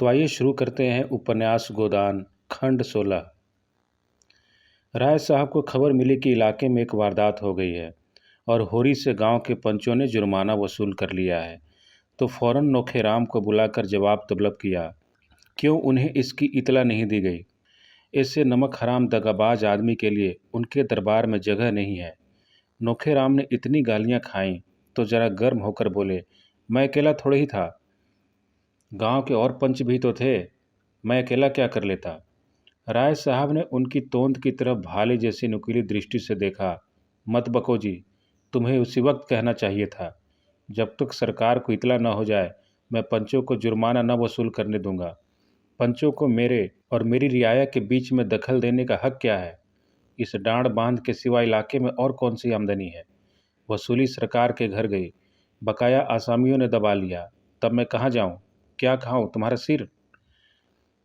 तो आइए शुरू करते हैं उपन्यास गोदान खंड 16। राय साहब को खबर मिली कि इलाके में एक वारदात हो गई है और होरी से गांव के पंचों ने जुर्माना वसूल कर लिया है। तो फौरन नोखेराम को बुलाकर जवाब तलब किया। क्यों उन्हें इसकी इतला नहीं दी गई? ऐसे नमक हराम दगाबाज आदमी के लिए उनके दरबार में जगह नहीं है। नोखेराम ने इतनी गालियां खाईं तो जरा गर्म होकर बोले, मैं अकेला थोड़े ही था, गांव के और पंच भी तो थे, मैं अकेला क्या कर लेता? राय साहब ने उनकी तोंद की तरफ भाले जैसी नुकीली दृष्टि से देखा। मत बको जी, तुम्हें उसी वक्त कहना चाहिए था। जब तक सरकार को इतला न हो जाए मैं पंचों को जुर्माना न वसूल करने दूंगा। पंचों को मेरे और मेरी रियाया के बीच में दखल देने का हक क्या है? इस डांड बांध के सिवा इलाके में और कौन सी आमदनी है? वसूली सरकार के घर गई, बकाया आसामियों ने दबा लिया। तब मैं कहाँ जाऊँ? क्या खाऊं? तुम्हारा सिर?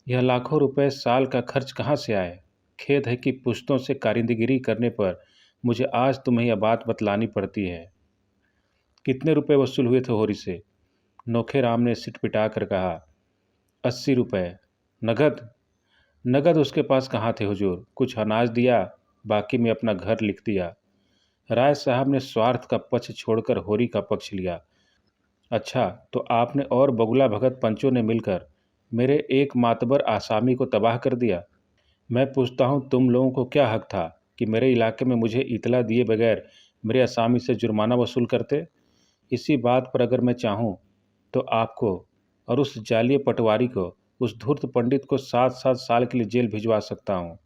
यह लाखों रुपए साल का खर्च कहाँ से आए? खेद है कि पुश्तों से कारिंदगिरी करने पर मुझे आज तुम्हें यह बात बतलानी पड़ती है। कितने रुपए वसूल हुए थे होरी से? नोखेराम ने सिटपिटा कर कहा, 80 रुपए। नगद? नगद उसके पास कहाँ थे हुजूर? कुछ अनाज दिया, बाकी में अपना घर लिख दिया। राय साहब ने स्वार्थ का पक्ष छोड़कर होरी का पक्ष लिया। अच्छा, तो आपने और बगुला भगत पंचों ने मिलकर मेरे एक मातबर आसामी को तबाह कर दिया। मैं पूछता हूँ, तुम लोगों को क्या हक था कि मेरे इलाके में मुझे इतला दिए बगैर मेरे आसामी से जुर्माना वसूल करते? इसी बात पर अगर मैं चाहूँ तो आपको और उस जालिय पटवारी को, उस धूर्त पंडित को 7-7 साल के लिए जेल भिजवा सकता हूँ।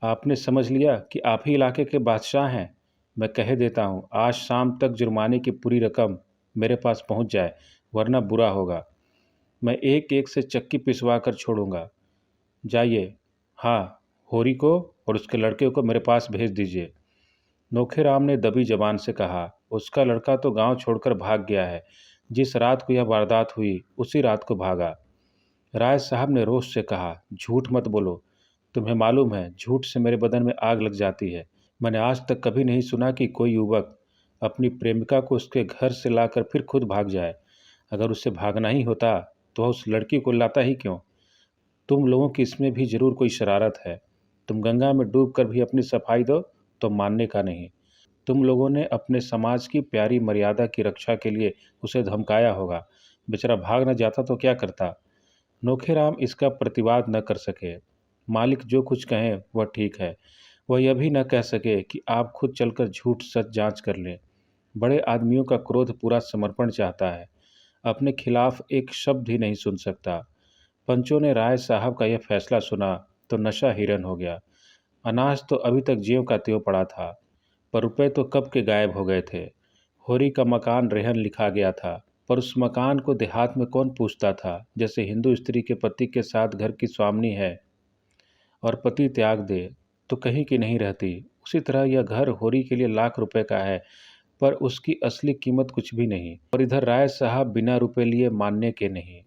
आपने समझ लिया कि आप ही इलाके के बादशाह हैं। मैं कह देता हूँ, आज शाम तक जुर्माने की पूरी रकम मेरे पास पहुँच जाए, वरना बुरा होगा। मैं एक एक से चक्की पिसवा कर छोड़ूंगा। जाइए, हाँ, होरी को और उसके लड़के को मेरे पास भेज दीजिए। नोखेराम ने दबी जबान से कहा, उसका लड़का तो गांव छोड़कर भाग गया है। जिस रात को यह वारदात हुई उसी रात को भागा। राय साहब ने रोष से कहा, झूठ मत बोलो। तुम्हें मालूम है झूठ से मेरे बदन में आग लग जाती है। मैंने आज तक कभी नहीं सुना कि कोई युवक अपनी प्रेमिका को उसके घर से लाकर फिर खुद भाग जाए। अगर उसे भागना ही होता तो वह उस लड़की को लाता ही क्यों? तुम लोगों की इसमें भी जरूर कोई शरारत है। तुम गंगा में डूब कर भी अपनी सफाई दो तो मानने का नहीं। तुम लोगों ने अपने समाज की प्यारी मर्यादा की रक्षा के लिए उसे धमकाया होगा। बेचारा भाग न जाता तो क्या करता? नोखेराम इसका प्रतिवाद न कर सके। मालिक जो कुछ कहें वह ठीक है। वह यह भी न कह सके कि आप खुद चलकर झूठ सच जांच कर लें। बड़े आदमियों का क्रोध पूरा समर्पण चाहता है, अपने खिलाफ एक शब्द ही नहीं सुन सकता। पंचों ने राय साहब का यह फैसला सुना तो नशा हिरन हो गया। अनाज तो अभी तक ज्यों का त्यों पड़ा था, पर रुपए तो कब के गायब हो गए थे। होरी का मकान रेहन लिखा गया था, पर उस मकान को देहात में कौन पूछता था? जैसे हिंदू स्त्री के पति के साथ घर की स्वामिनी है और पति त्याग दे तो कहीं की नहीं रहती, उसी तरह यह घर होरी के लिए लाख रुपए का है, पर उसकी असली कीमत कुछ भी नहीं। और इधर राय साहब बिना रुपए लिए मानने के नहीं।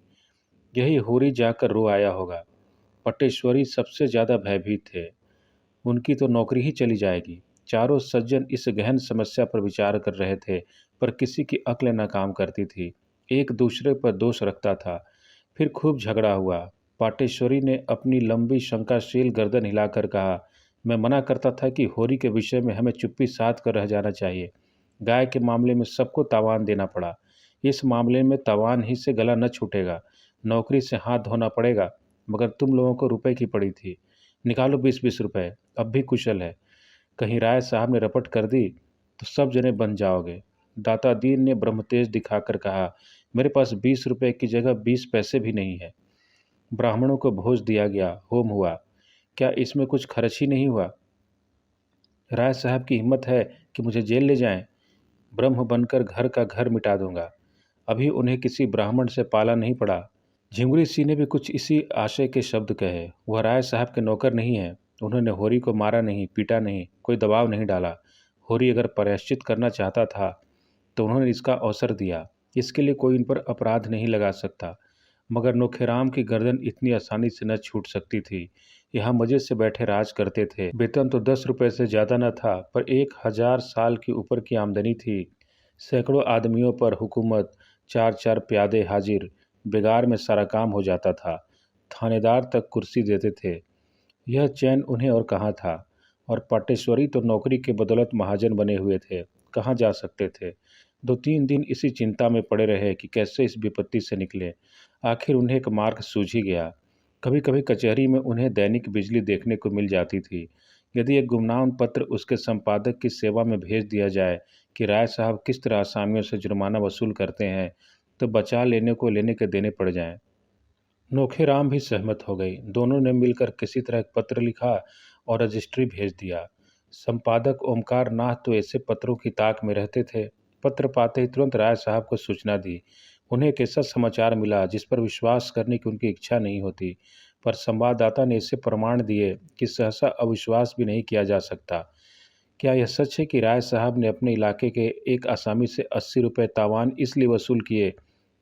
यही होरी जाकर रो आया होगा। पटेश्वरी सबसे ज़्यादा भयभीत थे। उनकी तो नौकरी ही चली जाएगी। चारों सज्जन इस गहन समस्या पर विचार कर रहे थे, पर किसी की अक्ल न काम करती थी। एक दूसरे पर दोष रखता था। फिर खूब झगड़ा हुआ। पाटेश्वरी ने अपनी लंबी शंकाशील गर्दन हिलाकर कहा, मैं मना करता था कि होरी के विषय में हमें चुप्पी साध कर रह जाना चाहिए। गाय के मामले में सबको तावान देना पड़ा। इस मामले में तावान ही से गला न छूटेगा, नौकरी से हाथ धोना पड़ेगा। मगर तुम लोगों को रुपए की पड़ी थी, निकालो 20-20 रुपए, अब भी कुशल है। कहीं राय साहब ने रपट कर दी तो सब जने बन जाओगे। दाता दीन ने ब्रह्मतेज दिखाकर कहा, मेरे पास 20 रुपए की जगह 20 पैसे भी नहीं है। ब्राह्मणों को भोज दिया गया, होम हुआ, क्या इसमें कुछ खर्च ही नहीं हुआ? राय साहब की हिम्मत है कि मुझे जेल ले जाएं? ब्रह्म बनकर घर का घर मिटा दूंगा। अभी उन्हें किसी ब्राह्मण से पाला नहीं पड़ा। झिंगुरी सिंह ने भी कुछ इसी आशय के शब्द कहे। वह राय साहब के नौकर नहीं है। उन्होंने होरी को मारा नहीं, पीटा नहीं, कोई दबाव नहीं डाला। होरी अगर प्रायश्चित करना चाहता था तो उन्होंने इसका अवसर दिया। इसके लिए कोई इन पर अपराध नहीं लगा सकता। मगर नोखेराम की गर्दन इतनी आसानी से न छूट सकती थी। यहाँ मजे से बैठे राज करते थे। वेतन तो 10 रुपये से ज़्यादा न था, पर 1000 साल के ऊपर की आमदनी थी। सैकड़ों आदमियों पर हुकूमत, 4-4 प्यादे हाजिर, बिगाड़ में सारा काम हो जाता था। थानेदार तक कुर्सी देते थे। यह चैन उन्हें और कहाँ था। और पाटेश्वरी तो नौकरी के बदौलत महाजन बने हुए थे, कहाँ जा सकते थे। 2-3 दिन इसी चिंता में पड़े रहे कि कैसे इस विपत्ति से निकले। आखिर उन्हें एक मार्ग सूझ ही गया। कभी कभी कचहरी में उन्हें दैनिक बिजली देखने को मिल जाती थी। यदि एक गुमनाम पत्र उसके संपादक की सेवा में भेज दिया जाए कि राय साहब किस तरह आसामियों से जुर्माना वसूल करते हैं, तो बचा लेने को लेने के देने पड़ जाएं। नोखेराम भी सहमत हो गई। दोनों ने मिलकर किसी तरह एक पत्र लिखा और रजिस्ट्री भेज दिया। संपादक ओमकार नाथ तो ऐसे पत्रों की ताक में रहते थे। पत्र पाते ही तुरंत राय साहब को सूचना दी। उन्हें एक ऐसा समाचार मिला जिस पर विश्वास करने की उनकी इच्छा नहीं होती, पर संवाददाता ने ऐसे प्रमाण दिए कि सहसा अविश्वास भी नहीं किया जा सकता। क्या यह सच है कि राय साहब ने अपने इलाके के एक आसामी से 80 रुपये तावान इसलिए वसूल किए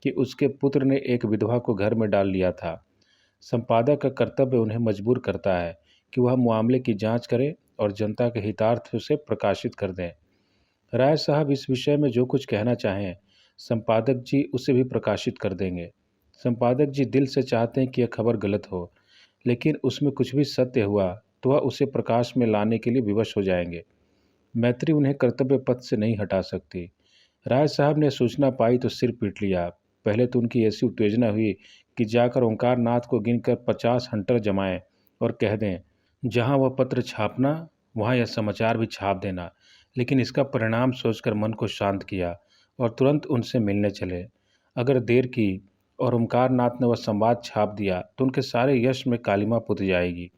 कि उसके पुत्र ने एक विधवा को घर में डाल लिया था? संपादक का कर्तव्य उन्हें मजबूर करता है कि वह मामले की जांच करें और जनता के हितार्थ उसे प्रकाशित कर दें। राय साहब इस विषय में जो कुछ कहना चाहें, संपादक जी उसे भी प्रकाशित कर देंगे। संपादक जी दिल से चाहते हैं कि यह खबर गलत हो, लेकिन उसमें कुछ भी सत्य हुआ तो वह उसे प्रकाश में लाने के लिए विवश हो जाएंगे। मैत्री उन्हें कर्तव्य पथ से नहीं हटा सकती। राय साहब ने सूचना पाई तो सिर पीट लिया। पहले तो उनकी ऐसी उत्तेजना हुई कि जाकर ओंकार नाथ को गिनकर 50 हंटर जमाएं और कह दें, जहां वह पत्र छापना वहां यह समाचार भी छाप देना। लेकिन इसका परिणाम सोचकर मन को शांत किया और तुरंत उनसे मिलने चले। अगर देर की और ओंकार नाथ ने वह संवाद छाप दिया तो उनके सारे यश में कालिमा पुत जाएगी।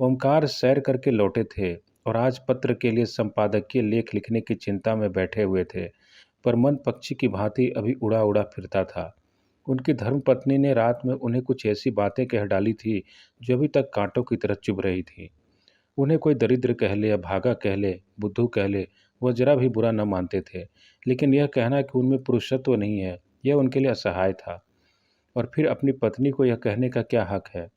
ओमकार सैर करके लौटे थे और आज पत्र के लिए संपादकीय लेख लिखने की चिंता में बैठे हुए थे, पर मन पक्षी की भांति अभी उड़ा उड़ा फिरता था। उनकी धर्मपत्नी ने रात में उन्हें कुछ ऐसी बातें कह डाली थी जो अभी तक कांटों की तरह चुभ रही थी। उन्हें कोई दरिद्र कह ले या भागा कह ले, बुद्धू कह ले, वह जरा भी बुरा न मानते थे, लेकिन यह कहना कि उनमें पुरुषत्व नहीं है, यह उनके लिए असहाय था। और फिर अपनी पत्नी को यह कहने का क्या हक है?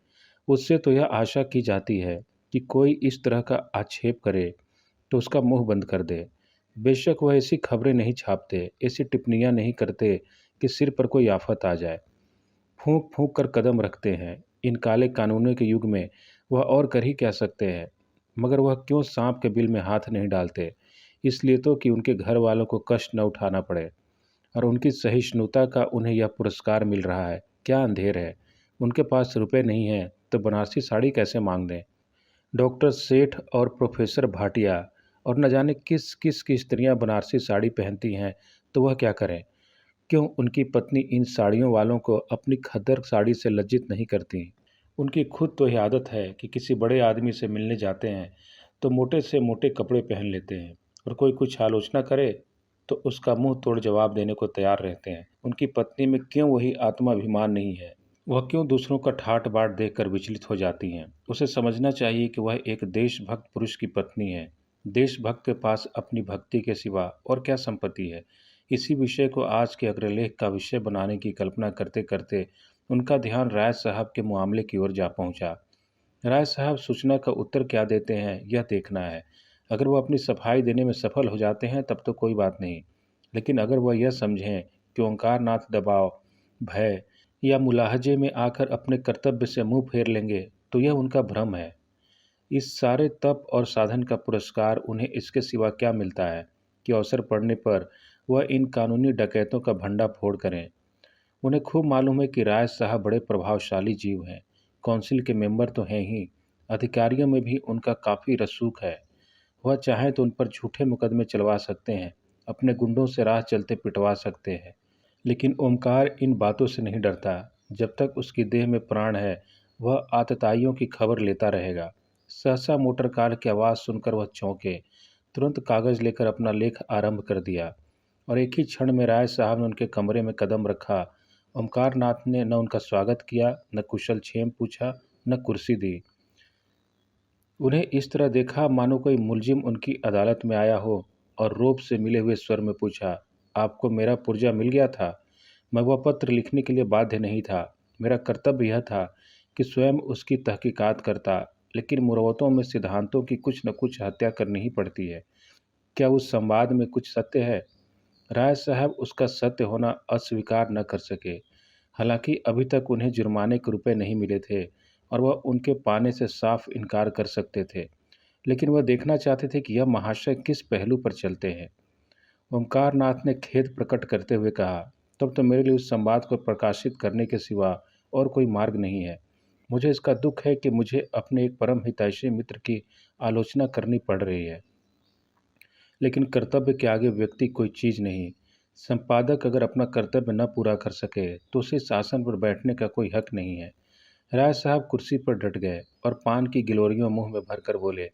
उससे तो यह आशा की जाती है कि कोई इस तरह का आक्षेप करे तो उसका मुंह बंद कर दे। बेशक वह ऐसी खबरें नहीं छापते, ऐसी टिप्पणियां नहीं करते कि सिर पर कोई आफत आ जाए। फूंक फूंक कर कदम रखते हैं। इन काले कानूनों के युग में वह और कर ही क्या सकते हैं? मगर वह क्यों सांप के बिल में हाथ नहीं डालते? इसलिए तो कि उनके घर वालों को कष्ट न उठाना पड़े। और उनकी सहिष्णुता का उन्हें यह पुरस्कार मिल रहा है। क्या अंधेर है? उनके पास रुपए नहीं हैं तो बनारसी साड़ी कैसे मांग दें? डॉक्टर सेठ और प्रोफेसर भाटिया और न जाने किस किस की स्त्रियां बनारसी साड़ी पहनती हैं, तो वह क्या करें? क्यों उनकी पत्नी इन साड़ियों वालों को अपनी खद्दर साड़ी से लज्जित नहीं करती? उनकी खुद तो यह आदत है कि किसी बड़े आदमी से मिलने जाते हैं तो मोटे से मोटे कपड़े पहन लेते हैं, और कोई कुछ आलोचना करे तो उसका मुंह तोड़ जवाब देने को तैयार रहते हैं। उनकी पत्नी में क्यों वही आत्माभिमान नहीं है? वह क्यों दूसरों का ठाट बाट देखकर विचलित हो जाती हैं? उसे समझना चाहिए कि वह एक देशभक्त पुरुष की पत्नी है। देशभक्त के पास अपनी भक्ति के सिवा और क्या संपत्ति है? इसी विषय को आज के अग्रलेख का विषय बनाने की कल्पना करते करते उनका ध्यान राय साहब के मामले की ओर जा पहुंचा। राय साहब सूचना का उत्तर क्या देते हैं यह देखना है। अगर वह अपनी सफाई देने में सफल हो जाते हैं तब तो कोई बात नहीं, लेकिन अगर वह यह समझें कि ओंकार नाथ दबाव, भय या मुलाहजे में आकर अपने कर्तव्य से मुंह फेर लेंगे तो यह उनका भ्रम है। इस सारे तप और साधन का पुरस्कार उन्हें इसके सिवा क्या मिलता है कि अवसर पड़ने पर वह इन कानूनी डकैतों का भंडा फोड़ करें। उन्हें खूब मालूम है कि राय साहब बड़े प्रभावशाली जीव हैं, काउंसिल के मेंबर तो हैं ही, अधिकारियों में भी उनका काफ़ी रसूख है। वह चाहें तो उन पर झूठे मुकदमे चलवा सकते हैं, अपने गुंडों से राह चलते पिटवा सकते हैं, लेकिन ओमकार इन बातों से नहीं डरता। जब तक उसकी देह में प्राण है वह आतताइयों की खबर लेता रहेगा। सहसा मोटर कार की आवाज़ सुनकर वह चौंके, तुरंत कागज़ लेकर अपना लेख आरंभ कर दिया और एक ही क्षण में राय साहब ने उनके कमरे में कदम रखा। ओमकार नाथ ने न उनका स्वागत किया, न कुशल क्षेम पूछा, न कुर्सी दी। उन्हें इस तरह देखा मानो कोई मुलजिम उनकी अदालत में आया हो और रौब से मिले हुए स्वर में पूछा, आपको मेरा पुर्जा मिल गया था? मैं वह पत्र लिखने के लिए बाध्य नहीं था। मेरा कर्तव्य यह था कि स्वयं उसकी तहकीकात करता, लेकिन मुरवतों में सिद्धांतों की कुछ न कुछ हत्या करनी ही पड़ती है। क्या उस संवाद में कुछ सत्य है? राय साहब उसका सत्य होना अस्वीकार न कर सके। हालांकि अभी तक उन्हें जुर्माने के रुपए नहीं मिले थे और वह उनके पाने से साफ इनकार कर सकते थे, लेकिन वह देखना चाहते थे कि यह महाशय किस पहलू पर चलते हैं। ओमकारनाथ ने खेद प्रकट करते हुए कहा, तब तो मेरे लिए उस संवाद को प्रकाशित करने के सिवा और कोई मार्ग नहीं है। मुझे इसका दुख है कि मुझे अपने एक परम हितैषी मित्र की आलोचना करनी पड़ रही है, लेकिन कर्तव्य के आगे व्यक्ति कोई चीज़ नहीं। संपादक अगर अपना कर्तव्य न पूरा कर सके तो उसे शासन पर बैठने का कोई हक नहीं है। राय साहब कुर्सी पर डट गए और पान की गिलोरियों मुंह में भरकर बोले,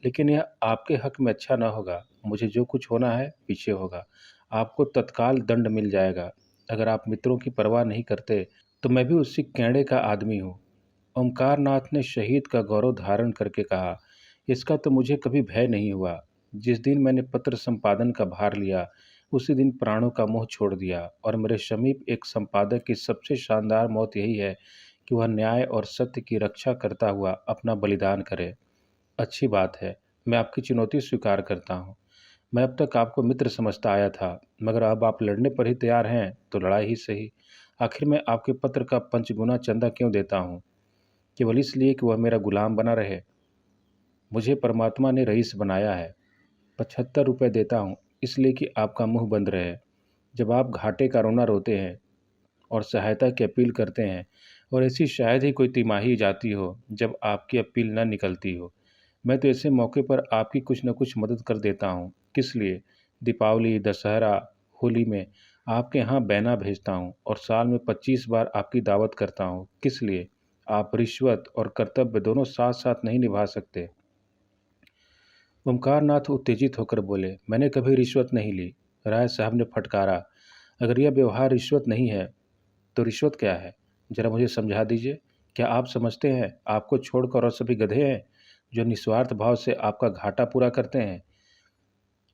लेकिन यह आपके हक में अच्छा न होगा। मुझे जो कुछ होना है पीछे होगा। आपको तत्काल दंड मिल जाएगा। अगर आप मित्रों की परवाह नहीं करते तो मैं भी उसी कैंडे का आदमी हूँ। ओमकारनाथ ने शहीद का गौरव धारण करके कहा, इसका तो मुझे कभी भय नहीं हुआ। जिस दिन मैंने पत्र संपादन का भार लिया उसी दिन प्राणों का मोह छोड़ दिया और मेरे समीप एक संपादक की सबसे शानदार मौत यही है कि वह न्याय और सत्य की रक्षा करता हुआ अपना बलिदान करे। अच्छी बात है, मैं आपकी चुनौती स्वीकार करता हूँ। मैं अब तक आपको मित्र समझता आया था, मगर अब आप लड़ने पर ही तैयार हैं तो लड़ाई ही सही। आखिर मैं आपके पत्र का 5 गुना चंदा क्यों देता हूँ? केवल इसलिए कि वह मेरा गुलाम बना रहे। मुझे परमात्मा ने रईस बनाया है। 75 रुपये देता हूँ इसलिए कि आपका मुंह बंद रहे। जब आप घाटे का रोना रोते हैं और सहायता की अपील करते हैं, और ऐसी शायद ही कोई तिमाही जाती हो जब आपकी अपील न निकलती हो, मैं तो ऐसे मौके पर आपकी कुछ न कुछ मदद कर देता हूँ। किस लिए? दीपावली, दशहरा, होली में आपके यहाँ बैना भेजता हूँ और साल में 25 बार आपकी दावत करता हूँ। किस लिए? आप रिश्वत और कर्तव्य दोनों साथ साथ नहीं निभा सकते। ओमकारनाथ उत्तेजित होकर बोले, मैंने कभी रिश्वत नहीं ली। राय साहब ने फटकारा, अगर यह व्यवहार रिश्वत नहीं है तो रिश्वत क्या है? जरा मुझे समझा दीजिए। क्या आप समझते हैं आपको छोड़कर और सभी गधे हैं जो निस्वार्थ भाव से आपका घाटा पूरा करते हैं?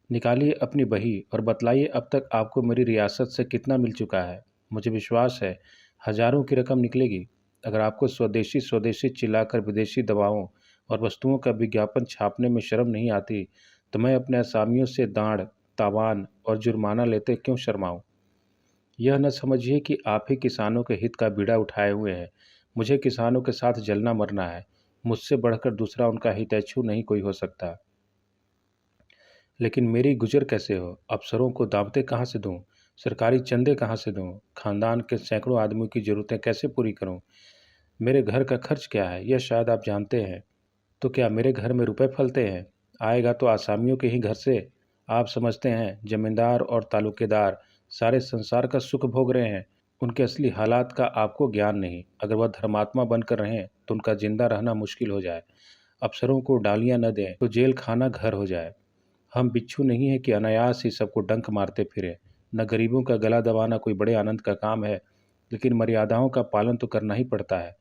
निकालिए अपनी बही और बतलाइए अब तक आपको मेरी रियासत से कितना मिल चुका है। मुझे विश्वास है हजारों की रकम निकलेगी। अगर आपको स्वदेशी स्वदेशी चिल्लाकर विदेशी दवाओं और वस्तुओं का विज्ञापन छापने में शर्म नहीं आती तो मैं अपने असामियों से दांड़, तावान और जुर्माना लेते क्यों शर्माऊं? यह न समझिए कि आप ही किसानों के हित का बीड़ा उठाए हुए हैं। मुझे किसानों के साथ जलना मरना है। मुझसे बढ़कर दूसरा उनका हितैषी नहीं कोई हो सकता। लेकिन मेरी गुजर कैसे हो? अफसरों को दावतें कहाँ से दूँ? सरकारी चंदे कहाँ से दूँ? खानदान के सैकड़ों आदमियों की ज़रूरतें कैसे पूरी करूँ? मेरे घर का खर्च क्या है यह शायद आप जानते हैं। तो क्या मेरे घर में रुपए फलते हैं? आएगा तो आसामियों के ही घर से। आप समझते हैं जमींदार और तालुकेदार सारे संसार का सुख भोग रहे हैं। उनके असली हालात का आपको ज्ञान नहीं। अगर वह धर्मात्मा बनकर रहें तो उनका जिंदा रहना मुश्किल हो जाए। अफसरों को डालियां न दें तो जेल खाना घर हो जाए। हम बिच्छू नहीं है कि अनायास ही सबको डंक मारते फिरे। न गरीबों का गला दबाना कोई बड़े आनंद का काम है, लेकिन मर्यादाओं का पालन तो करना ही पड़ता है।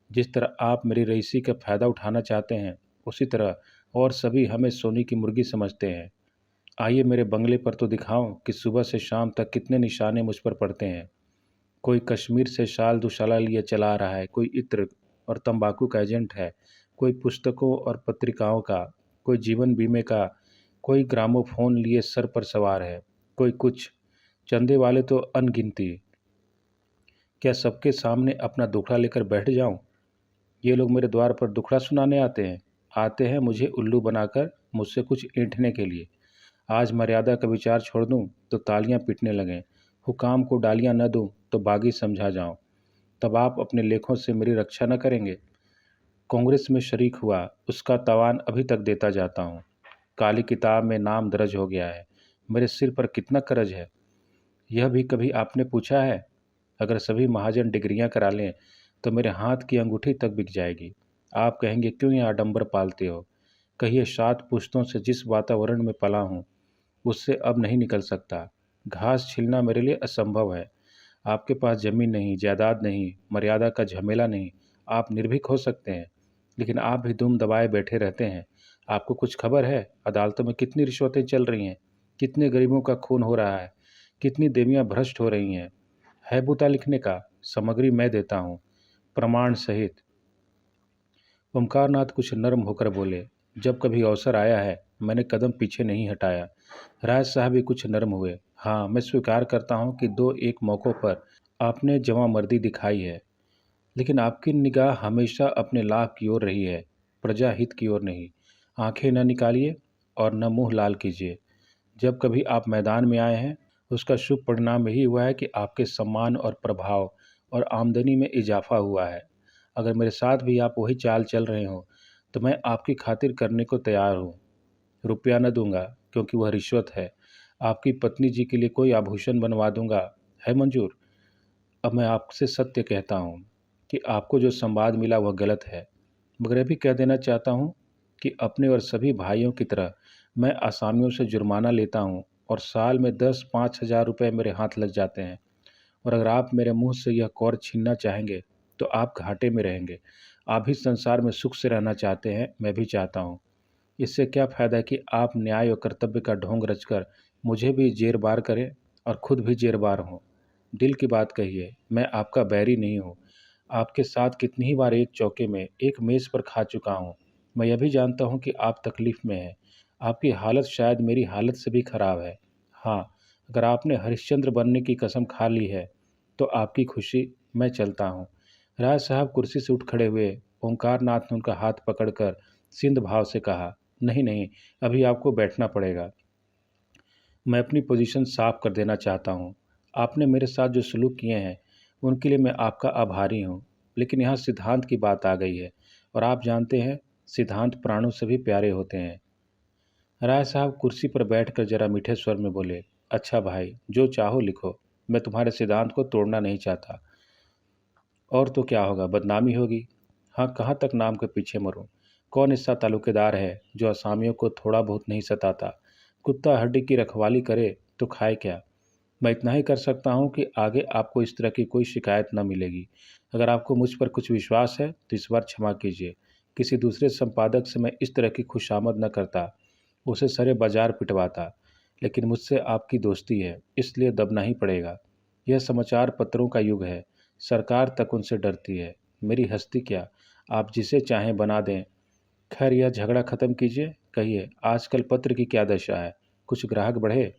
जिस तरह आप मेरी रईसी का फ़ायदा उठाना चाहते हैं, उसी तरह और सभी हमें सोने की मुर्गी समझते हैं। आइए मेरे बंगले पर तो दिखाऊं कि सुबह से शाम तक कितने निशाने मुझ पर पड़ते हैं। कोई कश्मीर से शाल दुशाला लिए चला आ रहा है, कोई इत्र और तंबाकू का एजेंट है, कोई पुस्तकों और पत्रिकाओं का, कोई जीवन बीमे का, कोई ग्रामोफोन लिए सर पर सवार है, कोई कुछ। चंदे वाले तो अनगिनती। क्या सबके सामने अपना दुखड़ा लेकर बैठ जाऊं? ये लोग मेरे द्वार पर दुखड़ा सुनाने आते हैं मुझे उल्लू बनाकर, मुझसे कुछ ऐंठने के लिए। आज मर्यादा का विचार छोड़ दूं तो तालियां पीटने लगें, हुकाम को डालियां न दूं तो बागी समझा जाऊं। तब आप अपने लेखों से मेरी रक्षा न करेंगे। कांग्रेस में शरीक हुआ, उसका तावान अभी तक देता जाता हूँ। काली किताब में नाम दर्ज हो गया है। मेरे सिर पर कितना कर्ज है यह भी कभी आपने पूछा है? अगर सभी महाजन डिग्रियां करा लें तो मेरे हाथ की अंगूठी तक बिक जाएगी। आप कहेंगे क्यों ये आडंबर पालते हो? कहिए 7 पुश्तों से जिस वातावरण में पला हूँ उससे अब नहीं निकल सकता। घास छीलना मेरे लिए असंभव है। आपके पास जमीन नहीं, जायदाद नहीं, मर्यादा का झमेला नहीं। आप निर्भीक हो सकते हैं, लेकिन आप भी दुम दबाए बैठे रहते हैं। आपको कुछ खबर है अदालतों में कितनी रिश्वतें चल रही हैं? कितने गरीबों का खून हो रहा है? कितनी देवियां भ्रष्ट हो रही हैं? है बूता लिखने का? सामग्री मैं देता हूँ, प्रमाण सहित। ओमकारनाथ कुछ नर्म होकर बोले, जब कभी अवसर आया है मैंने कदम पीछे नहीं हटाया। राज साहब भी कुछ नर्म हुए। हाँ, मैं स्वीकार करता हूँ कि 2 एक मौक़ों पर आपने जवांमर्दी दिखाई है, लेकिन आपकी निगाह हमेशा अपने लाभ की ओर रही है, प्रजा हित की ओर नहीं। आंखें न निकालिए और न मुंह लाल कीजिए। जब कभी आप मैदान में आए हैं, उसका शुभ परिणाम यही हुआ है कि आपके सम्मान और प्रभाव और आमदनी में इजाफा हुआ है। अगर मेरे साथ भी आप वही चाल चल रहे हो, तो मैं आपकी खातिर करने को तैयार हूँ। रुपया न दूंगा, क्योंकि वह रिश्वत है। आपकी पत्नी जी के लिए कोई आभूषण बनवा दूंगा, है मंजूर? अब मैं आपसे सत्य कहता हूँ कि आपको जो संवाद मिला वह गलत है, मगर यह भी कह देना चाहता हूँ कि अपने और सभी भाइयों की तरह मैं आसामियों से जुर्माना लेता हूँ और साल में 10-5 हज़ार रुपये मेरे हाथ लग जाते हैं। और अगर आप मेरे मुंह से यह कौर छीनना चाहेंगे, तो आप घाटे में रहेंगे। आप भी संसार में सुख से रहना चाहते हैं, मैं भी चाहता हूँ। इससे क्या फ़ायदा कि आप न्याय और कर्तव्य का ढोंग रचकर मुझे भी जेरबार करें और खुद भी जेरबार हों। दिल की बात कहिए, मैं आपका बैरी नहीं हूँ। आपके साथ कितनी ही बार एक चौके में, एक मेज़ पर खा चुका हूँ। मैं यह भी जानता हूँ कि आप तकलीफ़ में हैं। आपकी हालत शायद मेरी हालत से भी खराब है। हाँ, अगर आपने हरिश्चंद्र बनने की कसम खा ली है, तो आपकी खुशी, मैं चलता हूँ। राय साहब कुर्सी से उठ खड़े हुए। ओंकार नाथ ने उनका हाथ पकड़कर सिंध भाव से कहा, नहीं नहीं, अभी आपको बैठना पड़ेगा। मैं अपनी पोजीशन साफ कर देना चाहता हूँ। आपने मेरे साथ जो सलूक किए हैं, उनके लिए मैं आपका आभारी हूँ। लेकिन यहाँ सिद्धांत की बात आ गई है, और आप जानते हैं, सिद्धांत प्राणों से भी प्यारे होते हैं। राय साहब कुर्सी पर बैठकर जरा मीठे स्वर में बोले, अच्छा भाई, जो चाहो लिखो। मैं तुम्हारे सिद्धांत को तोड़ना नहीं चाहता। और तो क्या होगा, बदनामी होगी। हाँ, कहाँ तक नाम के पीछे मरूं? कौन ऐसा तालुकेदार है जो असामियों को थोड़ा बहुत नहीं सताता? कुत्ता हड्डी की रखवाली करे तो खाए क्या? मैं इतना ही कर सकता हूँ कि आगे आपको इस तरह की कोई शिकायत न मिलेगी। अगर आपको मुझ पर कुछ विश्वास है, तो इस बार क्षमा कीजिए। किसी दूसरे संपादक से मैं इस तरह की खुशामद न करता, उसे सरे बाजार पिटवाता। लेकिन मुझसे आपकी दोस्ती है, इसलिए दबना ही पड़ेगा। यह समाचार पत्रों का युग है, सरकार तक उनसे डरती है। मेरी हस्ती क्या, आप जिसे चाहें बना दें। खैर, यह झगड़ा खत्म कीजिए। कहिए, आजकल पत्र की क्या दशा है? कुछ ग्राहक बढ़े?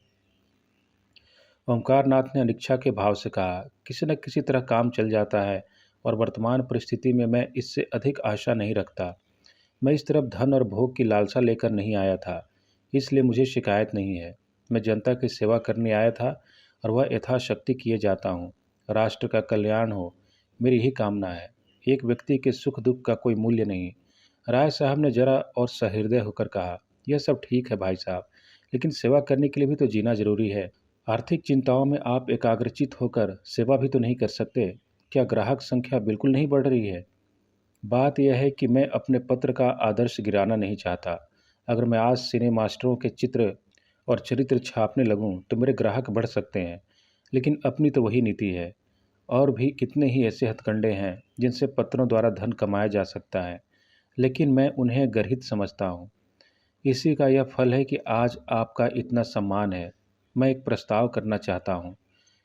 ओमकारनाथ ने अनिच्छा के भाव से कहा, किसी न किसी तरह काम चल जाता है, और वर्तमान परिस्थिति में मैं इससे अधिक आशा नहीं रखता। मैं इस तरफ धन और भोग की लालसा लेकर नहीं आया था, इसलिए मुझे शिकायत नहीं है। मैं जनता की सेवा करने आया था, और वह यथाशक्ति किए जाता हूँ। राष्ट्र का कल्याण हो, मेरी ही कामना है। एक व्यक्ति के सुख दुख का कोई मूल्य नहीं। राय साहब ने जरा और सहृदय होकर कहा, यह सब ठीक है भाई साहब, लेकिन सेवा करने के लिए भी तो जीना जरूरी है। आर्थिक चिंताओं में आप एकाग्रचित होकर सेवा भी तो नहीं कर सकते। क्या ग्राहक संख्या बिल्कुल नहीं बढ़ रही है? बात यह है कि मैं अपने पत्र का आदर्श गिराना नहीं चाहता। अगर मैं आज सिने मास्टरों के चित्र और चरित्र छापने लगूं, तो मेरे ग्राहक बढ़ सकते हैं, लेकिन अपनी तो वही नीति है। और भी कितने ही ऐसे हथकंडे हैं जिनसे पत्रों द्वारा धन कमाया जा सकता है, लेकिन मैं उन्हें गर्हित समझता हूँ। इसी का यह फल है कि आज आपका इतना सम्मान है। मैं एक प्रस्ताव करना चाहता हूँ,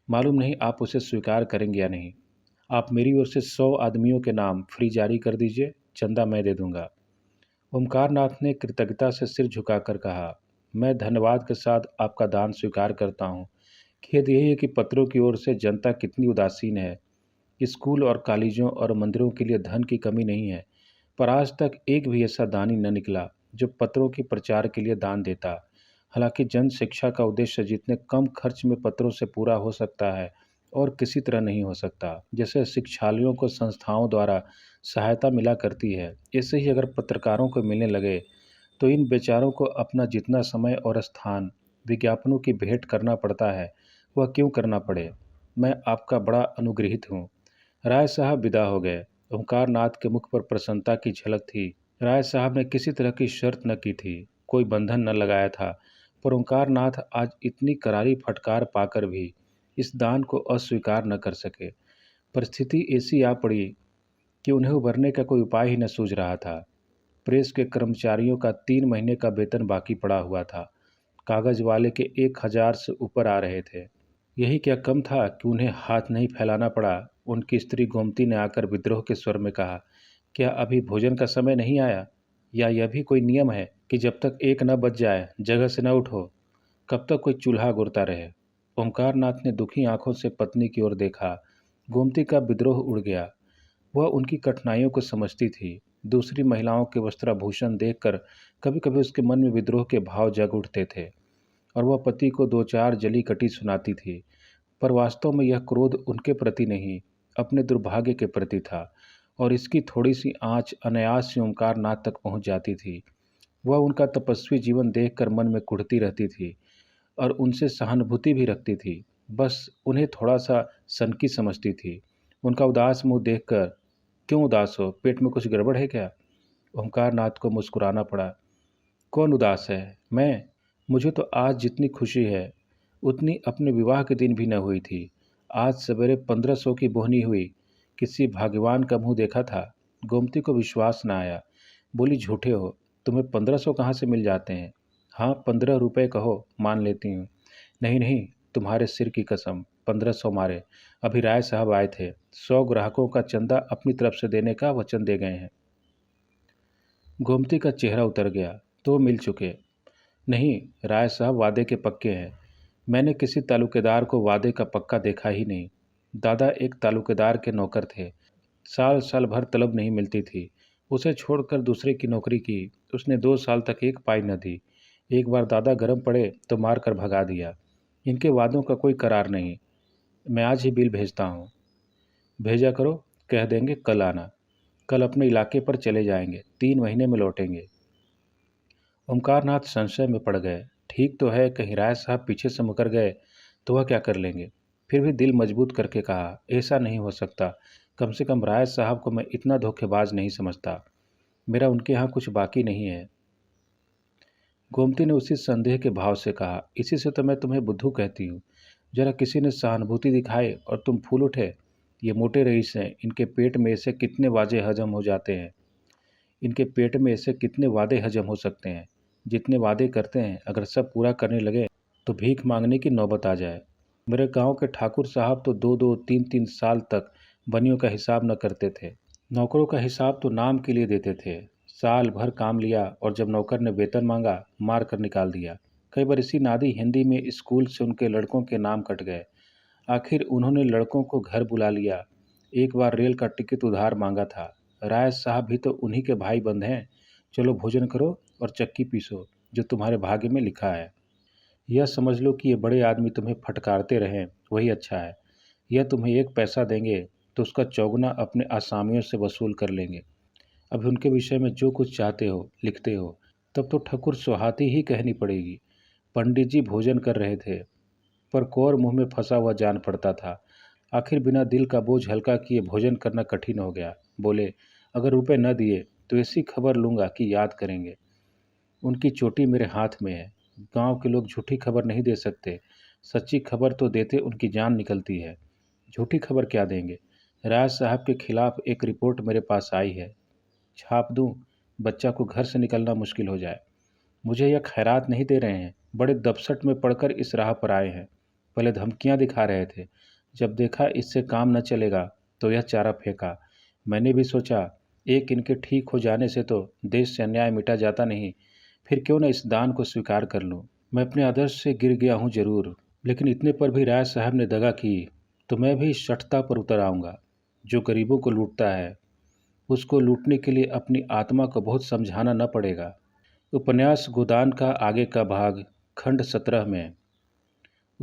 मालूम नहीं आप उसे स्वीकार करेंगे या नहीं। आप मेरी ओर से 100 आदमियों के नाम फ्री जारी कर दीजिए, चंदा मैं दे दूंगा। ओमकारनाथ ने कृतज्ञता से सिर झुकाकर कहा, मैं धन्यवाद के साथ आपका दान स्वीकार करता हूँ। खेद यही है कि पत्रों की ओर से जनता कितनी उदासीन है। स्कूल और कॉलेजों और मंदिरों के लिए धन की कमी नहीं है, पर आज तक एक भी ऐसा दानी न निकला जो पत्रों के प्रचार के लिए दान देता। हालांकि जन शिक्षा का उद्देश्य जितने कम खर्च में पत्रों से पूरा हो सकता है, और किसी तरह नहीं हो सकता। जैसे शिक्षालयों को संस्थाओं द्वारा सहायता मिला करती है, ऐसे ही अगर पत्रकारों को मिलने लगे, तो इन बेचारों को अपना जितना समय और स्थान विज्ञापनों की भेंट करना पड़ता है, वह क्यों करना पड़े। मैं आपका बड़ा अनुग्रहित हूँ। राय साहब विदा हो गए। ओंकारनाथ के मुख पर प्रसन्नता की झलक थी। राय साहब ने किसी तरह की शर्त न की थी, कोई बंधन न लगाया था, पर ओंकारनाथ आज इतनी करारी फटकार पाकर भी इस दान को अस्वीकार न कर सके। परिस्थिति ऐसी आ पड़ी कि उन्हें उभरने का कोई उपाय ही न सूझ रहा था। प्रेस के कर्मचारियों का 3 महीने का वेतन बाकी पड़ा हुआ था। कागज वाले के 1,000 से ऊपर आ रहे थे। यही क्या कम था कि उन्हें हाथ नहीं फैलाना पड़ा। उनकी स्त्री गोमती ने आकर विद्रोह के स्वर में कहा, क्या अभी भोजन का समय नहीं आया? या यह भी कोई नियम है कि जब तक 1 न बज जाए जगह से न उठो? कब तक कोई चूल्हा गुड़ता रहे? ओंकारनाथ ने दुखी आंखों से पत्नी की ओर देखा। गोमती का विद्रोह उड़ गया। वह उनकी कठिनाइयों को समझती थी। दूसरी महिलाओं के वस्त्राभूषण देखकर कभी कभी उसके मन में विद्रोह के भाव जग उठते थे और वह पति को दो चार जली कटी सुनाती थी। पर वास्तव में यह क्रोध उनके प्रति नहीं, अपने दुर्भाग्य के प्रति था, और इसकी थोड़ी सी आंच अनायास से ओंकारनाथ तक पहुंच जाती थी। वह उनका तपस्वी जीवन देखकर मन में कुढ़ती रहती थी और उनसे सहानुभूति भी रखती थी। बस उन्हें थोड़ा सा सनकी समझती थी। उनका उदास मुंह देखकर, क्यों उदास हो, पेट में कुछ गड़बड़ है क्या? ओंकारनाथ को मुस्कुराना पड़ा। कौन उदास है? मैं? मुझे तो आज जितनी खुशी है उतनी अपने विवाह के दिन भी न हुई थी। आज सवेरे 1500 की बोहनी हुई। किसी भाग्यवान का मुंह देखा था? गोमती को विश्वास न आया। बोली, झूठे हो, तुम्हें 1500 कहाँ से मिल जाते हैं? हाँ, 15 रुपये कहो, मान लेती हूँ। नहीं नहीं, तुम्हारे सिर की कसम, 1500 मारे। अभी राय साहब आए थे, 100 ग्राहकों का चंदा अपनी तरफ से देने का वचन दे गए हैं। गोमती का चेहरा उतर गया। तो मिल चुके? नहीं, राय साहब वादे के पक्के हैं। मैंने किसी तालुकेदार को वादे का पक्का देखा ही नहीं। दादा एक तालुकेदार के नौकर थे। साल साल भर तलब नहीं मिलती थी। उसे छोड़कर दूसरे की नौकरी की। उसने 2 साल तक एक पाई न दी। एक बार दादा गर्म पड़े तो मार कर भगा दिया। इनके वादों का कोई करार नहीं। मैं आज ही बिल भेजता हूँ। भेजा करो, कह देंगे कल आना। कल अपने इलाके पर चले जाएंगे, 3 महीने में लौटेंगे। ओमकारनाथ संशय में पड़ गए। ठीक तो है, कहीं राय साहब पीछे से मुकर गए तो वह क्या कर लेंगे? फिर भी दिल मजबूत करके कहा, ऐसा नहीं हो सकता। कम से कम राय साहब को मैं इतना धोखेबाज नहीं समझता। मेरा उनके यहाँ कुछ बाकी नहीं है। गोमती ने उसी संदेह के भाव से कहा, इसी से तो मैं तुम्हें बुद्धू कहती हूँ। जरा किसी ने सहानुभूति दिखाई और तुम फूल उठे। ये मोटे रईस हैं, इनके पेट में ऐसे कितने वादे हजम हो जाते हैं। इनके पेट में ऐसे कितने वादे हजम हो सकते हैं। जितने वादे करते हैं, अगर सब पूरा करने लगे तो भीख मांगने की नौबत आ जाए। मेरे गांव के ठाकुर साहब तो 2-2, 3-3 साल तक बनियों का हिसाब न करते थे। नौकरों का हिसाब तो नाम के लिए देते थे। साल भर काम लिया और जब नौकर ने वेतन मांगा, मार कर निकाल दिया। कई बार इसी नादी हिंदी में स्कूल से उनके लड़कों के नाम कट गए। आखिर उन्होंने लड़कों को घर बुला लिया। एक बार रेल का टिकट उधार मांगा था। राय साहब भी तो उन्हीं के भाई बंद हैं। चलो भोजन करो और चक्की पीसो, जो तुम्हारे भाग्य में लिखा है। यह समझ लो कि ये बड़े आदमी तुम्हें फटकारते रहें, वही अच्छा है। यह तुम्हें 1 पैसा देंगे तो उसका चौगुना अपने आसामियों से वसूल कर लेंगे। अभी उनके विषय में जो कुछ चाहते हो लिखते हो। तब तो ठकुर सुहाती ही कहनी पड़ेगी। पंडित जी भोजन कर रहे थे, पर कौर मुंह में फंसा हुआ जान पड़ता था। आखिर बिना दिल का बोझ हल्का किए भोजन करना कठिन हो गया। बोले, अगर रुपए न दिए तो ऐसी खबर लूँगा कि याद करेंगे। उनकी चोटी मेरे हाथ में है। गांव के लोग झूठी खबर नहीं दे सकते। सच्ची खबर तो देते उनकी जान निकलती है। झूठी खबर क्या देंगे? राज साहब के खिलाफ एक रिपोर्ट मेरे पास आई है। छाप दूं? बच्चा को घर से निकलना मुश्किल हो जाए। मुझे यह खैरात नहीं दे रहे हैं, बड़े दबसट में पड़कर इस राह पर आए हैं। पहले धमकियां दिखा रहे थे, जब देखा इससे काम न चलेगा तो यह चारा फेंका। मैंने भी सोचा, एक इनके ठीक हो जाने से तो देश से अन्याय मिटा जाता नहीं। फिर क्यों न इस दान को स्वीकार कर लूं। मैं अपने आदर्श से गिर गया हूं जरूर, लेकिन इतने पर भी राय साहब ने दगा की तो मैं भी शठता पर उतर आऊँगा। जो गरीबों को लूटता है, उसको लूटने के लिए अपनी आत्मा को बहुत समझाना न पड़ेगा। उपन्यास गोदान का आगे का भाग, खंड 17 में।